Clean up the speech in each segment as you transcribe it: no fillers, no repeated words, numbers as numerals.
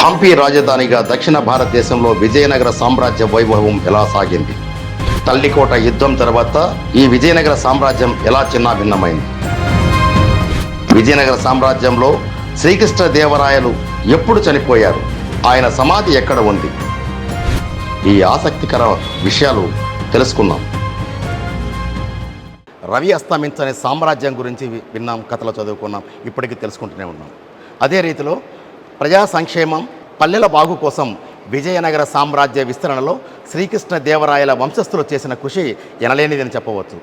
హంపి రాజధానిగా దక్షిణ భారతదేశంలో విజయనగర సామ్రాజ్య వైభవం ఎలా సాగింది? తల్లికోట యుద్ధం తర్వాత ఈ విజయనగర సామ్రాజ్యం ఎలా చిన్నాభిన్నమైంది? విజయనగర సామ్రాజ్యంలో శ్రీకృష్ణదేవరాయలు ఎప్పుడు చనిపోయారు? ఆయన సమాధి ఎక్కడ ఉంది? ఈ ఆసక్తికర విషయాలు తెలుసుకున్నాం. రవి అస్తమించని సామ్రాజ్యం గురించి విన్నాం, కథలు చదువుకున్నాం, ఇప్పటికీ తెలుసుకుంటూనే ఉన్నాం. అదే రీతిలో ప్రజా సంక్షేమం, పల్లెల బాగు కోసం విజయనగర సామ్రాజ్య విస్తరణలో శ్రీకృష్ణదేవరాయల వంశస్థులు చేసిన కృషి ఎనలేనిదని చెప్పవచ్చు.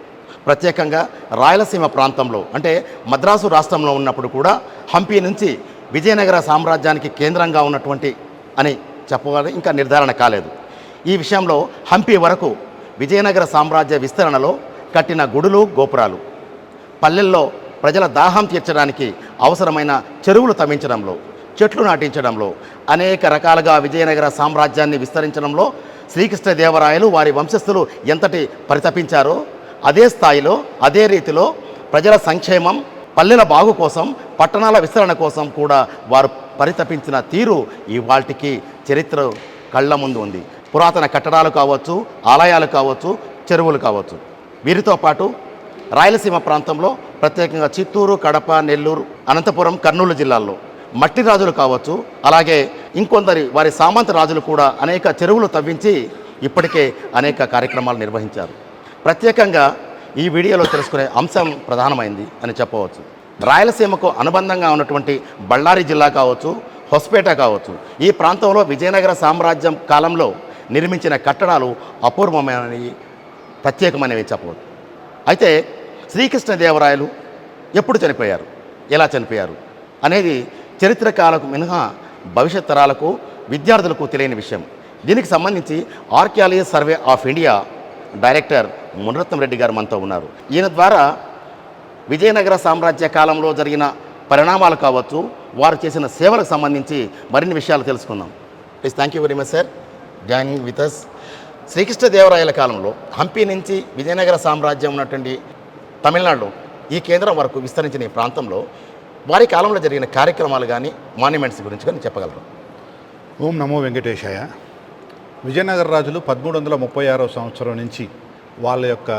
ప్రత్యేకంగా రాయలసీమ ప్రాంతంలో అంటే మద్రాసు రాష్ట్రంలో ఉన్నప్పుడు కూడా హంపి నుంచి విజయనగర సామ్రాజ్యానికి కేంద్రంగా ఉన్నటువంటి అని చెప్పవాలి, ఇంకా నిర్ధారణ కాలేదు. ఈ విషయంలో హంపి వరకు విజయనగర సామ్రాజ్య విస్తరణలో కట్టిన గుడులు, గోపురాలు, పల్లెల్లో ప్రజల దాహం తీర్చడానికి అవసరమైన చెరువులు తవ్వించడంలో, చెట్లు నాటించడంలో, అనేక రకాలుగా విజయనగర సామ్రాజ్యాన్ని విస్తరించడంలో శ్రీకృష్ణదేవరాయలు వారి వంశస్థులు ఎంతటి పరితపించారో అదే స్థాయిలో, అదే రీతిలో ప్రజల సంక్షేమం, పల్లెల బాగు కోసం, పట్టణాల విస్తరణ కోసం కూడా వారు పరితపించిన తీరు ఇవాల్టికి చరిత్ర కళ్ళ ముందు ఉంది. పురాతన కట్టడాలు కావచ్చు, ఆలయాలు కావచ్చు, చెరువులు కావచ్చు. వీరితో పాటు రాయలసీమ ప్రాంతంలో ప్రత్యేకంగా చిత్తూరు, కడప, నెల్లూరు, అనంతపురం, కర్నూలు జిల్లాల్లో మట్టి రాజులు కావచ్చు, అలాగే ఇంకొందరి వారి సామంత రాజులు కూడా అనేక చెరువులు తవ్వించి ఇప్పటికే అనేక కార్యక్రమాలు నిర్వహించారు. ప్రత్యేకంగా ఈ వీడియోలో తెలుసుకునే అంశం ప్రధానమైంది అని చెప్పవచ్చు. రాయలసీమకు అనుబంధంగా ఉన్నటువంటి బళ్ళారి జిల్లా కావచ్చు, హొస్పేట కావచ్చు, ఈ ప్రాంతంలో విజయనగర సామ్రాజ్యం కాలంలో నిర్మించిన కట్టడాలు అపూర్వమైనవి, ప్రత్యేకమైనవి చెప్పవచ్చు. అయితే శ్రీకృష్ణదేవరాయలు ఎప్పుడు చనిపోయారు, ఎలా చనిపోయారు అనేది చరిత్రకాలకు మినహా భవిష్యత్ తరాలకు, విద్యార్థులకు తెలియని విషయం. దీనికి సంబంధించి archaeology survey of India director Muniratnam Reddy గారు మనతో ఉన్నారు. ఈయన ద్వారా విజయనగర సామ్రాజ్య కాలంలో జరిగిన పరిణామాలు కావచ్చు, వారు చేసిన సేవలకు సంబంధించి మరిన్ని విషయాలు తెలుసుకుందాం. Please, thank you very much sir joining with us. శ్రీకృష్ణదేవరాయల కాలంలో హంపి నుంచి విజయనగర సామ్రాజ్యం ఉన్నటువంటి తమిళనాడులో ఈ కేంద్రం వరకు విస్తరించిన ఈ ప్రాంతంలో వారి కాలంలో జరిగిన కార్యక్రమాలు కానీ, మాన్యుమెంట్స్ గురించి కానీ చెప్పగలరు? ఓం నమో వెంకటేశాయ. విజయనగర రాజులు 1336వ సంవత్సరం నుంచి వాళ్ళ యొక్క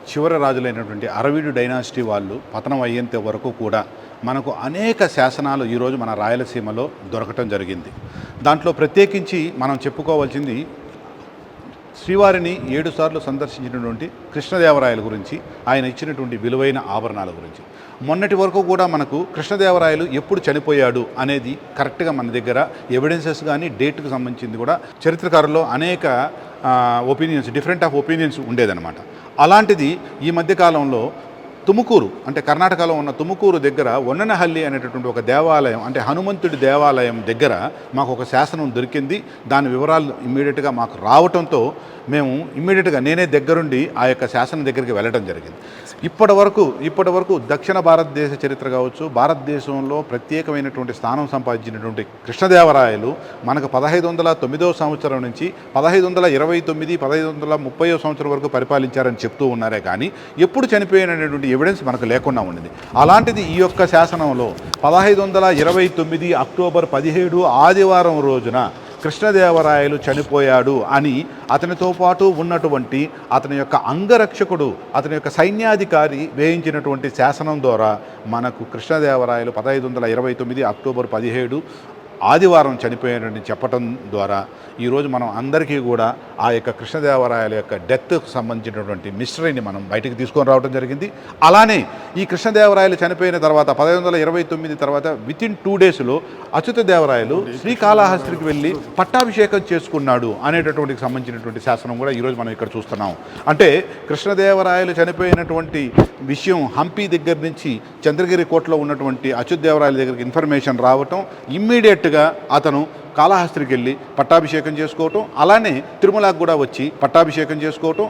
చివరి రాజులైనటువంటి అరవీడు డైనాసిటీ వాళ్ళు పతనం అయ్యేంత వరకు కూడా మనకు అనేక శాసనాలు ఈరోజు మన రాయలసీమలో దొరకటం జరిగింది. దాంట్లో ప్రత్యేకించి మనం చెప్పుకోవాల్సింది శ్రీవారిని 7 సార్లు సందర్శించినటువంటి కృష్ణదేవరాయల గురించి, ఆయన ఇచ్చినటువంటి విలువైన ఆభరణాల గురించి. మొన్నటి వరకు కూడా మనకు కృష్ణదేవరాయలు ఎప్పుడు చనిపోయాడు అనేది కరెక్ట్గా మన దగ్గర ఎవిడెన్సెస్ కానీ, డేట్కి సంబంధించింది కూడా చరిత్రకారుల్లో అనేక ఒపీనియన్స్, డిఫరెంట్ ఆఫ్ ఒపీనియన్స్ ఉండేదన్నమాట. అలాంటిది ఈ మధ్యకాలంలో తుముకూరు అంటే కర్ణాటకలో ఉన్న తుముకూరు దగ్గర వన్ననహల్లి అనేటటువంటి ఒక దేవాలయం, అంటే హనుమంతుడి దేవాలయం దగ్గర మాకు ఒక శాసనం దొరికింది. దాని వివరాలు ఇమ్మీడియట్గా మాకు రావటంతో మేము ఇమ్మీడియట్గా నేనే దగ్గరుండి ఆ యొక్క శాసనం దగ్గరికి వెళ్ళడం జరిగింది. ఇప్పటి వరకు దక్షిణ భారతదేశ చరిత్ర కావచ్చు, భారతదేశంలో ప్రత్యేకమైనటువంటి స్థానం సంపాదించినటువంటి కృష్ణదేవరాయలు మనకు 1509వ సంవత్సరం నుంచి 1529, 1530వ సంవత్సరం వరకు పరిపాలించారని చెప్తూ ఉన్నారే కానీ ఎప్పుడు చనిపోయినటువంటి ఎవిడెన్స్ మనకు లేకుండా ఉండింది. అలాంటిది ఈ యొక్క శాసనంలో 1529 అక్టోబర్ 17 ఆదివారం రోజున కృష్ణదేవరాయలు చనిపోయాడు అని అతనితో పాటు ఉన్నటువంటి అతని యొక్క అంగరక్షకుడు, అతని యొక్క సైన్యాధికారి వేయించినటువంటి శాసనం ద్వారా మనకు కృష్ణదేవరాయలు 1529 అక్టోబర్ 17 ఆదివారం చనిపోయాడని చెప్పటం ద్వారా ఈరోజు మనం అందరికీ కూడా ఆ యొక్క కృష్ణదేవరాయల యొక్క డెత్కు సంబంధించినటువంటి మిస్టరీని మనం బయటికి తీసుకొని రావడం జరిగింది. అలానే ఈ కృష్ణదేవరాయలు చనిపోయిన తర్వాత 1529 తర్వాత వితిన్ 2 డేస్లో అచ్యుతదేవరాయలు శ్రీకాళహస్తికి వెళ్ళి పట్టాభిషేకం చేసుకున్నాడు అనేటటువంటికి సంబంధించినటువంటి శాసనం కూడా ఈరోజు మనం ఇక్కడ చూస్తున్నాం. అంటే కృష్ణదేవరాయలు చనిపోయినటువంటి విషయం హంపి దగ్గర నుంచి చంద్రగిరి కోటలో ఉన్నటువంటి అచ్యుతదేవరాయల దగ్గరికి ఇన్ఫర్మేషన్ రావటం, ఇమ్మీడియట్గా అతను కాళహస్తికి వెళ్ళి పట్టాభిషేకం చేసుకోవటం, అలానే తిరుమలకు కూడా వచ్చి పట్టాభిషేకం చేసుకోవటం,